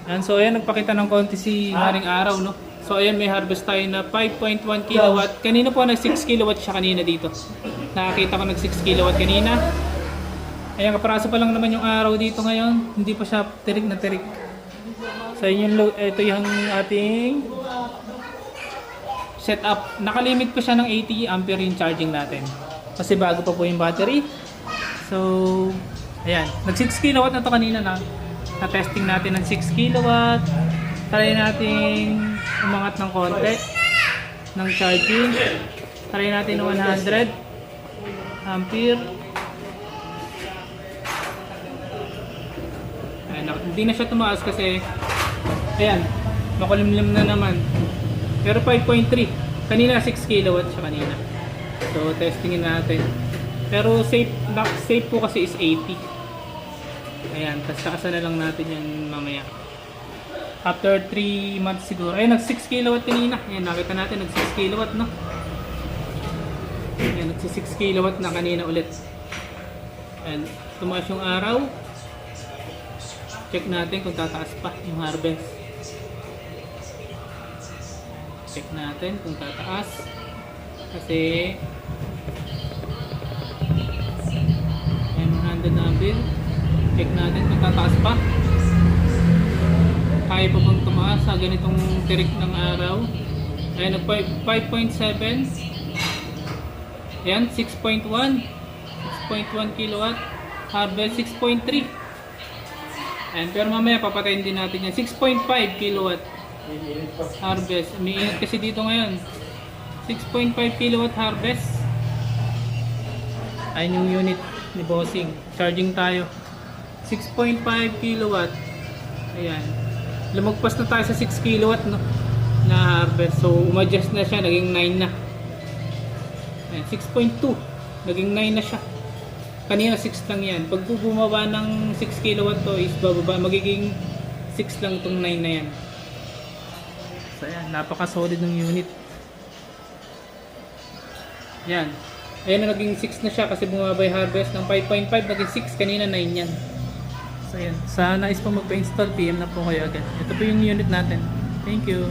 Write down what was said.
Yan, so ayan, nagpakita ng konti si Maring Araw, no? So ayan, may harvest tayo na 5.1 kilowatt. Kanina po nag 6 kilowatt siya kanina dito. Nakakita ko nag 6 kilowatt kanina. Ayan, kaparaso pa lang naman yung araw dito ngayon. Hindi pa siya tirik na tirik. So ito yung ating setup. Nakalimit pa siya ng 80 ampere yung charging natin. Kasi bago pa po yung battery. So, ayan. Nag 6 kilowatt na to kanina na testing natin ng 6 kilowatt. Try natin umangat ng konti ng charging. Try natin ng 100 ampere. Ayan, hindi na siya tumaas kasi ayan, makulimlim na naman. Pero 5.3. Kanina 6 kilowatt siya kanina. So, testingin natin. Pero safe po kasi is 80. Ayan, tapos taasan na lang natin yan mamaya. After 3 months siguro. Ayun, nag 6 kilowatt kanina. Ayan, nakita natin nag 6 kilowatt, no? Ayan, nag 6 kilowatt na kanina ulit. Ayan, tumaas yung araw. Check natin kung tataas pa yung harvest. Check natin kung tataas. Kasi ayan, 100 ampere. Check natin kung tataas pa. Kaya pa bang tumaas sa ganitong tirik ng araw. Ayan, 5.7. Ayan, 6.1 kilowatt. Harvest 6.3. Ayan, pero mamaya papatayin din natin yan. 6.5 kilowatt harvest. Umiinit kasi dito ngayon. 6.5 kilowatt harvest. Ayan yung unit ni Bossing. Charging tayo. 6.5 kilowatt. Ayan. Lumagpas na tayo sa 6 kilowatt, no, na harvest. So, umadjust na siya. Naging 9 na. Ayan, 6.2. Naging 9 na siya. Kanina 6 lang yan. Pag bumaba ng 6 kilowatt to is bababa. Magiging 6 lang itong 9 na yan. So, ayan. Napaka-solid ng unit. Yan. Ayan na, naging 6 na siya kasi bumaba yung harvest ng 5.5. Naging 6. Kanina 9 yan. So, ayan. Sa nais pa magpa-install, PM na po kayo agad. Ito po yung unit natin. Thank you.